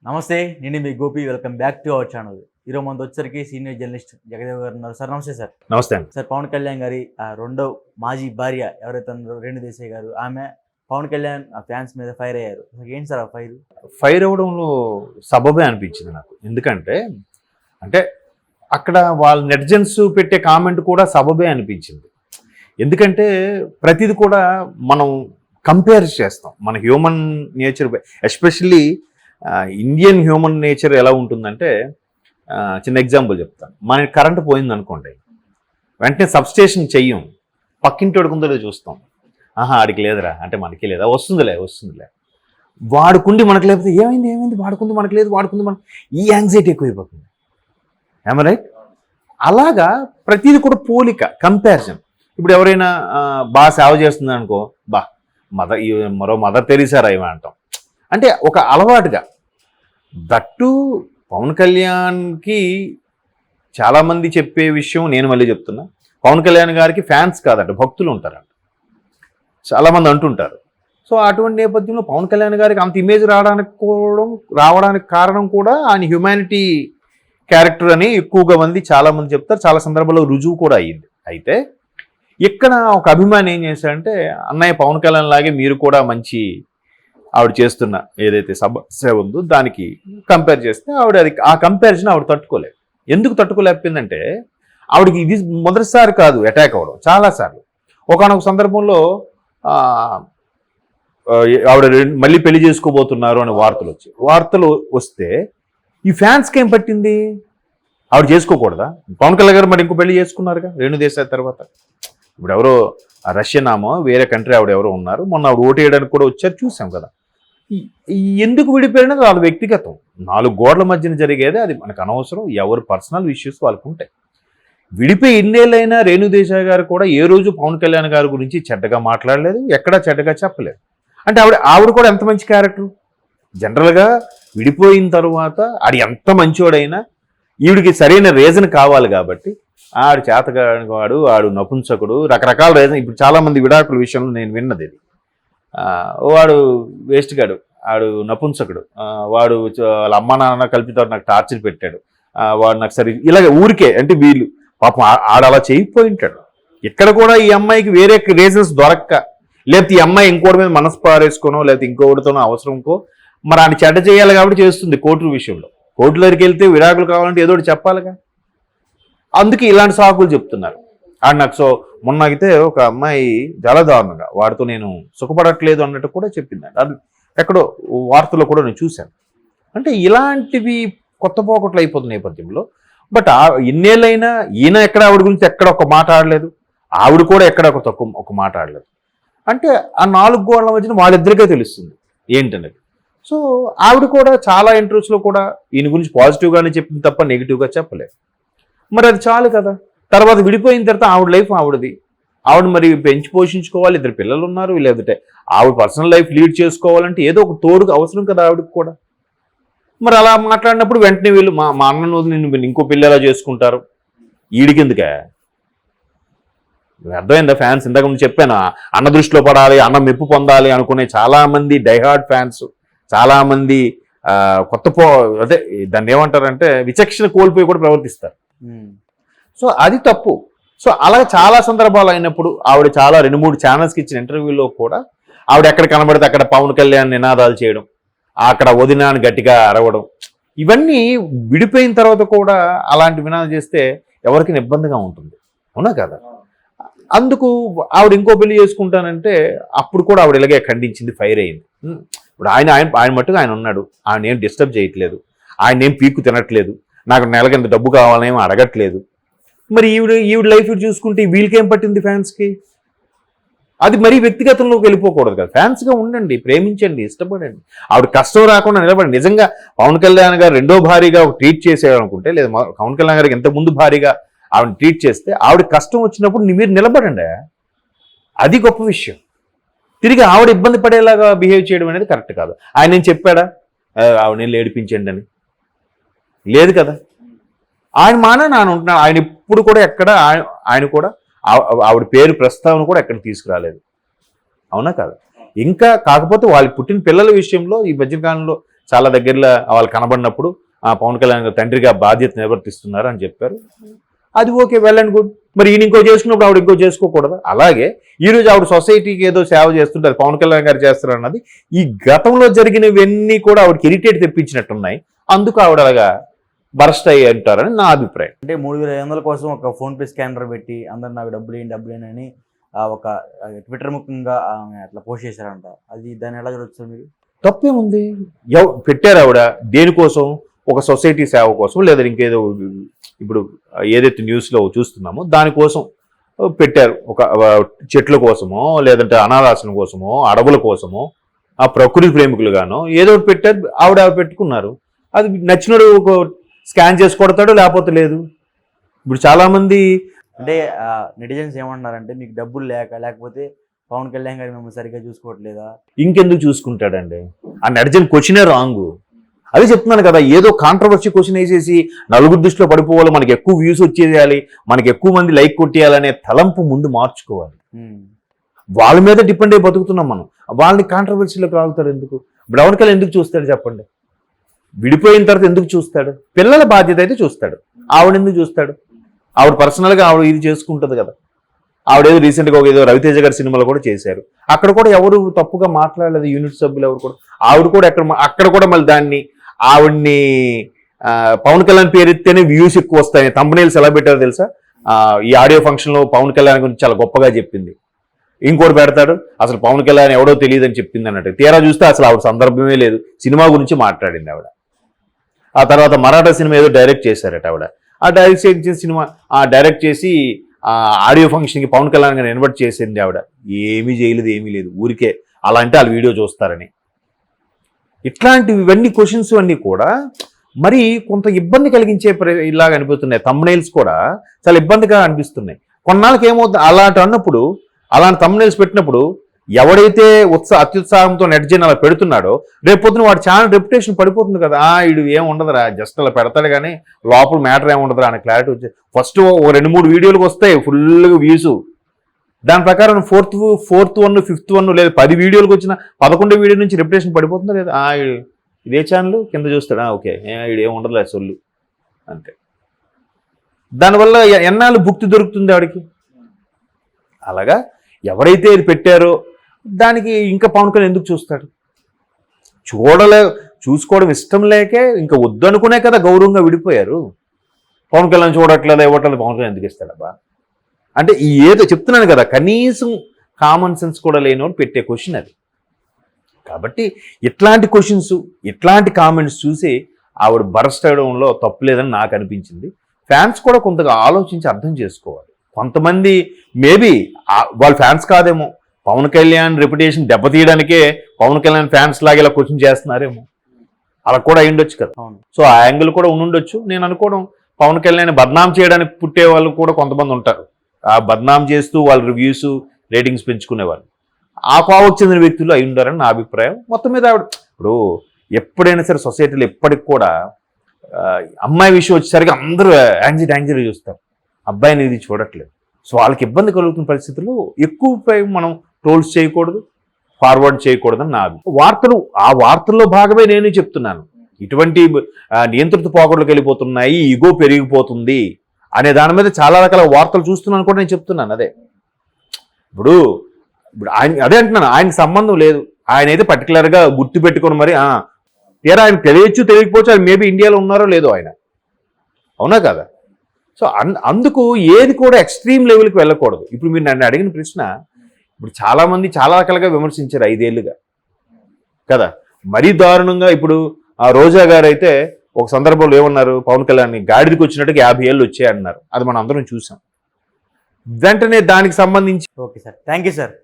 నమస్తే, నేను మీ Gopi. Welcome back to our channel. ఈరోజు మనతో వచ్చరికి సీనియర్ జర్నలిస్ట్ జగదేవ్ గారు ఉన్నారు. సార్ నమస్తే. సార్ నమస్తే అండి. సార్, పవన్ కళ్యాణ్ గారి రెండో మాజీ భార్య ఎవరైతే ఉన్నారో రేణు దేశాయ్ గారు, ఆమె పవన్ కళ్యాణ్ ఫ్యాన్స్ మీద ఫైర్ అయ్యారు. ఏంటి సార్ ఆ ఫైర్ అవ్వడంలో సబబే అనిపించింది నాకు. ఎందుకంటే అక్కడ వాళ్ళ నెటిజన్స్ పెట్టే కామెంట్ కూడా సబబే అనిపించింది. ఎందుకంటే ప్రతిది కూడా మనం కంపేర్ చేస్తాం. మన human nature, especially Indian human nature ఎలా ఉంటుందంటే, చిన్న ఎగ్జాంపుల్ చెప్తాను. మన కరెంటు పోయింది అనుకోండి, వెంటనే సబ్స్టేషన్ చెయ్యం, పక్కింటి వడుకుందో చూస్తాం. ఆడికి లేదురా అంటే మనకి లేదా, వస్తుందిలే వాడుకుండి మనకు లేకపోతే ఏమైంది వాడుకుంది మనకు లేదు, వాడుకుంది మనకు, ఈ యాంగ్జైటీ ఎక్కువైపోతుంది. ఏమ రైట్? అలాగా ప్రతిదీ కూడా పోలిక, కంపారిజన్. ఇప్పుడు ఎవరైనా బాగా సేవ చేస్తుంది అనుకో, మరో మదర్ తెరీసా ఏమో అంటాం. అంటే ఒక అలవాటుగా. దట్టు పవన్ కళ్యాణ్కి చాలామంది చెప్పే విషయం నేను మళ్ళీ చెప్తున్నా, పవన్ కళ్యాణ్ గారికి ఫ్యాన్స్ కాదంట, భక్తులు ఉంటారంట, చాలామంది అంటుంటారు. సో అటువంటి నేపథ్యంలో పవన్ కళ్యాణ్ గారికి అంత ఇమేజ్ రావడానికి కారణం కూడా ఆయన హ్యుమానిటీ క్యారెక్టర్ అని ఎక్కువగా చాలామంది చెప్తారు. చాలా సందర్భాల్లో రుజువు కూడా అయ్యింది. అయితే ఇక్కడ ఒక అభిమాని ఏం చేశాడంటే, అన్నయ్య పవన్ కళ్యాణ్ లాగే మీరు కూడా మంచి ఆవిడ చేస్తున్న ఏదైతే సమస్య ఉందో దానికి కంపేర్ చేస్తే ఆ కంపారిజన్ ఆవిడ తట్టుకోలేదు. ఎందుకు తట్టుకోలేకపోయిందంటే, ఆవిడకి ఇది మొదటిసారి కాదు అటాక్ అవ్వడం, చాలాసార్లు. ఒకానొక సందర్భంలో ఆవిడ మళ్ళీ పెళ్లి చేసుకోబోతున్నారు అనే వార్తలు వస్తే ఈ ఫ్యాన్స్కి ఏం పట్టింది? ఆవిడ చేసుకోకూడదా? పవన్ కళ్యాణ్ గారు మరి ఇంకో పెళ్లి చేసుకున్నారుగా రేణు దేశాయ్ తర్వాత. ఇప్పుడు ఎవరో రష్యన్ ఆమో వేరే కంట్రీ ఆవిడ ఎవరో ఉన్నారు, మొన్న ఆవిడ ఓటు వేయడానికి కూడా వచ్చారు, చూసాం కదా. ఎందుకు విడిపోయినది వాళ్ళ వ్యక్తిగతం, 4 గోడల మధ్యన జరిగేది, అది మనకు అనవసరం. ఎవరు పర్సనల్ ఇష్యూస్ వాళ్ళకు ఉంటాయి. విడిపోయి ఇన్నేళ్ళైనా రేణు దేశాయ్ గారు కూడా ఏ రోజు పవన్ కళ్యాణ్ గారి గురించి చెడ్డగా మాట్లాడలేదు, ఎక్కడా చెడ్డగా చెప్పలేదు. అంటే ఆవిడ కూడా ఎంత మంచి క్యారెక్టర్. జనరల్గా విడిపోయిన తర్వాత ఆడు ఎంత మంచివాడైనా ఈవిడికి సరైన రీజన్ కావాలి కాబట్టి, ఆడు చేతగాడు, ఆడు నపుంసకుడు, రకరకాల రీజన్. ఇప్పుడు చాలామంది విడాకుల విషయంలో నేను విన్నది ఇది. వాడు వేస్ట్ గాడు, ఆడు నపుంసకుడు, వాడు వాళ్ళ అమ్మ నాన్న కల్పితో నాకు టార్చర్ పెట్టాడు, వాడు నాకు సరి ఇలాగ ఊరికే అంటే వీళ్ళు పాపం ఆడు అలా చేయిపోయి ఉంటాడు. ఇక్కడ కూడా ఈ అమ్మాయికి వేరే రీజన్స్ దొరక్క, లేకపోతే ఈ అమ్మాయి ఇంకోటి మీద మనసు పారేసుకోనో లేకపోతే ఇంకొకటితోనో అవసరంకో మరి ఆయన చెడ్డ చేయాలి కాబట్టి చేస్తుంది. కోర్టుల విషయంలో కోర్టుల దగ్గరికి వెళ్తే విడాకులు కావాలంటే ఏదో ఒకటి చెప్పాలిగా. అందుకే ఇలాంటి సాకులు చెప్తున్నారు. అండ్ నాకు మొన్న అయితే ఒక అమ్మాయి చాలా దారుణంగా వాడితో నేను సుఖపడట్లేదు అన్నట్టు కూడా చెప్పిందండి. అది ఎక్కడో వార్తల్లో కూడా నేను చూశాను. అంటే ఇలాంటివి కొత్త పోకట్లు అయిపోతున్న నేపథ్యంలో, బట్ ఇన్నేళ్ళైనా ఈయన ఎక్కడ ఆవిడ గురించి ఎక్కడ ఒక మాట ఆడలేదు, ఆవిడ కూడా ఎక్కడ ఒక మాట ఆడలేదు. అంటే ఆ 4 గోడల మధ్యన వాళ్ళిద్దరికే తెలుస్తుంది ఏంటనేది. సో ఆవిడ కూడా చాలా ఇంటర్వ్యూస్లో కూడా ఈయన గురించి పాజిటివ్గానే చెప్పింది తప్ప నెగిటివ్గా చెప్పలేదు. మరి అది చాలు కదా. తర్వాత విడిపోయిన తర్వాత ఆవిడ లైఫ్ ఆవిడది, ఆవిడ మరి పెంచి పోషించుకోవాలి, 2 పిల్లలు ఉన్నారు, లేదంటే ఆవిడ పర్సనల్ లైఫ్ లీడ్ చేసుకోవాలంటే ఏదో ఒక తోడు అవసరం కదా ఆవిడకి కూడా. మరి అలా మాట్లాడినప్పుడు వెంటనే వీళ్ళు మా అన్నను వదిలి నిన్ను ఇంకో పిల్ల ఎలా చేసుకుంటారు, ఈడికెందుకే? అర్థమైందా? ఫ్యాన్స్ ఇందాక ముందు చెప్పాను, అన్న దృష్టిలో పడాలి, అన్న మెప్పు పొందాలి అనుకునే చాలామంది డైహార్డ్ ఫ్యాన్స్, చాలామంది అదే దాన్ని ఏమంటారంటే విచక్షణ కోల్పోయి కూడా ప్రవర్తిస్తారు. సో అది తప్పు. సో అలా చాలా సందర్భాలు అయినప్పుడు ఆవిడ చాలా 2-3 ఛానల్స్కి ఇచ్చిన ఇంటర్వ్యూలో కూడా ఆవిడ ఎక్కడ కనబడితే అక్కడ పవన్ కళ్యాణ్ నినాదాలు చేయడం, అక్కడ వదినాన్ని గట్టిగా అరవడం, ఇవన్నీ విడిపోయిన తర్వాత కూడా అలాంటి నినాదాలు చేస్తే ఎవరికి ఇబ్బందిగా ఉంటుంది, అవునా కదా? అందుకు ఆవిడ ఇంకో పెళ్లి చేసుకుంటానంటే అప్పుడు కూడా ఆవిడ ఇలాగే ఖండించింది, ఫైర్ అయింది. ఇప్పుడు ఆయన మట్టుకు ఆయన ఉన్నాడు, ఆయన ఏం డిస్టర్బ్ చేయట్లేదు, ఆయన ఏం పీక్కు తినట్లేదు, నాకు నెలకి ఎంత డబ్బు కావాలనేమో అడగట్లేదు. మరి ఈవిడ లైఫ్ చూసుకుంటే వీళ్ళకేం పట్టింది ఫ్యాన్స్కి? అది మరీ వ్యక్తిగతంలోకి వెళ్ళిపోకూడదు కదా. ఫ్యాన్స్గా ఉండండి, ప్రేమించండి, ఇష్టపడండి, ఆవిడ కష్టం రాకుండా నిలబడండి. నిజంగా పవన్ కళ్యాణ్ గారు రెండో భారీగా ఒక ట్రీట్ చేసేయాలనుకుంటే, లేదా పవన్ కళ్యాణ్ గారికి ఇంతకుముందు భారీగా ఆవిడ ట్రీట్ చేస్తే ఆవిడ కష్టం వచ్చినప్పుడు మీరు నిలబడండి. అది గొప్ప విషయం. తిరిగి ఆవిడ ఇబ్బంది పడేలాగా బిహేవ్ చేయడం అనేది కరెక్ట్ కాదు. ఆయన ఏం చెప్పాడా ఆవిడని ఏడిపించండి అని? లేదు కదా. ఆయన నాన్న ఉంటున్నాడు. ఆయన ఇప్పుడు కూడా ఎక్కడ ఆయన కూడా ఆవిడ పేరు ప్రస్తావన కూడా ఎక్కడ తీసుకురాలేదు, అవునా కదా? ఇంకా కాకపోతే వాళ్ళు పుట్టిన పిల్లల విషయంలో ఈ మధ్యకాలంలో చాలా దగ్గరలో వాళ్ళు కనబడినప్పుడు ఆ పవన్ కళ్యాణ్ గారు తండ్రిగా బాధ్యత నిర్వర్తిస్తున్నారు అని చెప్పారు. అది ఓకే, వెల్ అండ్ గుడ్. మరి ఈయన ఇంకో చేసుకున్నప్పుడు ఆవిడ ఇంకో చేసుకోకూడదు. అలాగే ఈరోజు ఆవిడ సొసైటీకి ఏదో సేవ చేస్తుంటారు, పవన్ కళ్యాణ్ గారు చేస్తారు అన్నది ఈ గతంలో జరిగినవన్నీ కూడా ఆవిడకి ఇరిటేట్ తెప్పించినట్టున్నాయి. అందుకు ఆవిడ అలాగా బరస్ట్ అయ్యి అంటారని నా అభిప్రాయం. అంటే 3,500 కోసం ఒక ఫోన్పే స్కానర్ పెట్టి అందరు నాకు డబ్బులు అని ఒక ట్విట్టర్ ముఖ్యంగా అట్లా పోస్ట్ చేశారంట. అది దాన్ని ఎలా చూడొచ్చు మీరు? తప్పేముంది? పెట్టారు ఆవిడ దేనికోసం? ఒక సొసైటీ సేవ కోసం, లేదా ఇంకేదో ఇప్పుడు ఏదైతే న్యూస్లో చూస్తున్నామో దానికోసం పెట్టారు. ఒక చెట్ల కోసమో, లేదంటే అనాథాశ్రమం కోసమో, అడవుల కోసమో, ఆ ప్రకృతి ప్రేమికులుగానో ఏదో ఒకటి పెట్టారు. ఆవిడ పెట్టుకున్నారు. అది నచ్చినోడు ఒక స్కాన్ చేసి కొడతాడు, లేకపోతే లేదు. ఇప్పుడు చాలామంది అంటే నెటిజన్స్ ఏమంటున్నారంటే మీకు డబ్బులు లేకపోతే పవన్ కళ్యాణ్ గారు మిమ్మల్ని సరిగ్గా చూసుకోవట్లేదా? ఇంకెందుకు చూసుకుంటాడండి? ఆ నెటిజన్ క్వశ్చనే రాంగ్. అదే చెప్తున్నాను కదా, ఏదో కాంట్రవర్సీ క్వశ్చన్ వేసేసి నలుగురు దృష్టిలో పడిపోవాలి, మనకి ఎక్కువ వ్యూస్ వచ్చేయాలి, మనకి ఎక్కువ మంది లైక్ కొట్టేయాలనే తలంపు ముందు మార్చుకోవాలి. వాళ్ళ మీద డిపెండ్ అయి బతుకుతున్నాం మనం. వాళ్ళని కాంట్రవర్సీలోకి రాగుతారు ఎందుకు? పవన్ కళ్యాణ్ ఎందుకు చూస్తాడు చెప్పండి? విడిపోయిన తర్వాత ఎందుకు చూస్తాడు? పిల్లల బాధ్యత అయితే చూస్తాడు. ఆవిడ ఎందుకు చూస్తాడు? ఆవిడ పర్సనల్గా ఆవిడ ఇది చేసుకుంటుంది కదా. ఆవిడేదో రీసెంట్గా ఏదో రవితేజ గారి సినిమాలో కూడా చేశారు. అక్కడ కూడా ఎవరు తప్పుగా మాట్లాడలేదు, యూనిట్ సభ్యులు ఎవరు కూడా. ఆవిడ కూడా అక్కడ కూడా మళ్ళీ దాన్ని ఆవిడ్ని పవన్ కళ్యాణ్ పేరు ఎత్తేనే వ్యూస్ ఎక్కువ వస్తాయి. థంబ్నెయిల్స్ ఎలా పెట్టారో తెలుసా? ఈ ఆడియో ఫంక్షన్లో పవన్ కళ్యాణ్ గురించి చాలా గొప్పగా చెప్పింది. ఇంకోటి పెడతాడు, అసలు పవన్ కళ్యాణ్ ఎవడో తెలియదు అని చెప్పింది అన్నట్టు. తీరా చూస్తే అసలు ఆవిడ సందర్భమే లేదు, సినిమా గురించి మాట్లాడింది ఆవిడ. ఆ తర్వాత మరాఠా సినిమా ఏదో డైరెక్ట్ చేశారట ఆవిడ. ఆ డైరెక్ట్ చేసిన సినిమా డైరెక్ట్ చేసి ఆడియో ఫంక్షన్కి పవన్ కళ్యాణ్ గారిని ఇన్వైట్ చేసింది ఆవిడ. ఏమీ చేయలేదు, ఏమీ లేదు, ఊరికే అలా అంటే వాళ్ళు వీడియో చూస్తారని. ఇట్లాంటివన్నీ క్వశ్చన్స్ అన్నీ కూడా మరి కొంత ఇబ్బంది కలిగించే ఇలాగ అనిపిస్తున్నాయి. థంబ్నెయిల్స్ కూడా చాలా ఇబ్బందిగా అనిపిస్తున్నాయి. కొన్నాళ్ళకి ఏమవుతుంది అన్నప్పుడు, అలాంటి థంబ్నెయిల్స్ పెట్టినప్పుడు ఎవడైతే అత్యుత్సాహంతో నెట్జన్ అలా పెడుతున్నాడో రేపు పొద్దున వాడి ఛానల్ రెప్యుటేషన్ పడిపోతుంది కదా. వీడు ఏం ఉండదురా, జస్ట్ అలా పెడతాడు కానీ లోపల మ్యాటర్ ఏమి ఉండదురా అనే క్లారిటీ వచ్చి ఫస్ట్ 2-3 వీడియోలకు వస్తాయి ఫుల్గా వ్యూస్. దాని ప్రకారం ఫోర్త్ 1, 5th 1 లేదా 10 వీడియోలకు వచ్చిన 11వ వీడియో నుంచి రెప్యుటేషన్ పడిపోతుంది లేదా. ఇదే ఛానల్ కింద చూస్తాడు, ఓకే వీడు ఏమి ఉండదులే సొల్లు అంతే. దానివల్ల ఎన్నాళ్ళు భుక్తి దొరుకుతుంది వాడికి. అలాగా ఎవరైతే ఇది పెట్టారో దానికి ఇంకా పవన్ కళ్యాణ్ ఎందుకు చూస్తాడు? చూసుకోవడం ఇష్టం లేకే ఇంకా వద్దనుకునే కదా గౌరవంగా విడిపోయారు. పవన్ కళ్యాణ్ చూడట్లేదు, ఇవ్వట్లేదు, పవన్ కళ్యాణ్ ఎందుకు ఇస్తాడబ్బా అంటే ఏదో చెప్తున్నాను కదా, కనీసం కామన్ సెన్స్ కూడా లేనివాడు పెట్టే క్వశ్చన్ అది. కాబట్టి ఇట్లాంటి క్వశ్చన్స్, ఇట్లాంటి కామెంట్స్ చూసి ఆవిడ బరస్ట్ అవడంలో తప్పు లేదని నాకు అనిపించింది. ఫ్యాన్స్ కూడా కొంతగా ఆలోచించి అర్థం చేసుకోవాలి. కొంతమంది మేబీ వాళ్ళ ఫ్యాన్స్ కాదేమో, పవన్ కళ్యాణ్ రెప్యుటేషన్ దెబ్బతీయడానికే పవన్ కళ్యాణ్ ఫ్యాన్స్ లాగా ఇలా క్వశ్చన్ చేస్తున్నారేమో, అలా కూడా అయ్యుండొచ్చు కదా. సో ఆ యాంగిల్ కూడా ఉండుండొచ్చు. నేను అనుకోవడం పవన్ కళ్యాణ్ బద్నాం చేయడానికి పుట్టే వాళ్ళు కూడా కొంతమంది ఉంటారు. ఆ బద్నాం చేస్తూ వాళ్ళ రివ్యూస్, రేటింగ్స్ పెంచుకునేవాళ్ళు ఆ కోవకు చెందిన వ్యక్తులు అయి ఉండారని నా అభిప్రాయం. మొత్తం మీద ఆవిడ ఇప్పుడు ఎప్పుడైనా సరే సొసైటీలో ఎప్పటికి కూడా అమ్మాయి విషయం వచ్చేసరికి అందరూ యాంగ్జైటీ చూస్తారు, అబ్బాయిని ఇది చూడట్లేదు. సో వాళ్ళకి ఇబ్బంది కలుగుతున్న పరిస్థితుల్లో ఎక్కువపై మనం ట్రోల్స్ చేయకూడదు, ఫార్వర్డ్ చేయకూడదని నా వార్తలు. ఆ వార్తల్లో భాగమే నేను చెప్తున్నాను. ఇటువంటి నియంత్రిత పోకడలకు వెళ్ళిపోతున్నాయి, ఈగో పెరిగిపోతుంది అనే దాని మీద చాలా రకాల వార్తలు చూస్తున్నాను కూడా నేను చెప్తున్నాను. అదే ఇప్పుడు ఆయన అదే అంటున్నాను, ఆయనకి సంబంధం లేదు. ఆయన అయితే పర్టికులర్గా గుర్తు పెట్టుకొని మరి తీరా ఆయన తెలియచ్చు తెలియకపోవచ్చు, ఆయన మేబీ ఇండియాలో ఉన్నారో లేదో ఆయన, అవునా కదా. సో అందుకు ఏది కూడా ఎక్స్ట్రీమ్ లెవెల్కి వెళ్ళకూడదు. ఇప్పుడు మీరు నన్ను అడిగిన ప్రశ్న, ఇప్పుడు చాలామంది చాలా రకాలుగా విమర్శించారు 5 ఏళ్ళుగా కదా, మరీ దారుణంగా. ఇప్పుడు ఆ రోజా గారు అయితే ఒక సందర్భంలో ఏమన్నారు, పవన్ కళ్యాణ్ గాడిదికి వచ్చినట్టుగా 50 ఏళ్ళు వచ్చాయి అన్నారు. అది మనం అందరం చూసాం. వెంటనే దానికి సంబంధించి okay sir, thank you sir.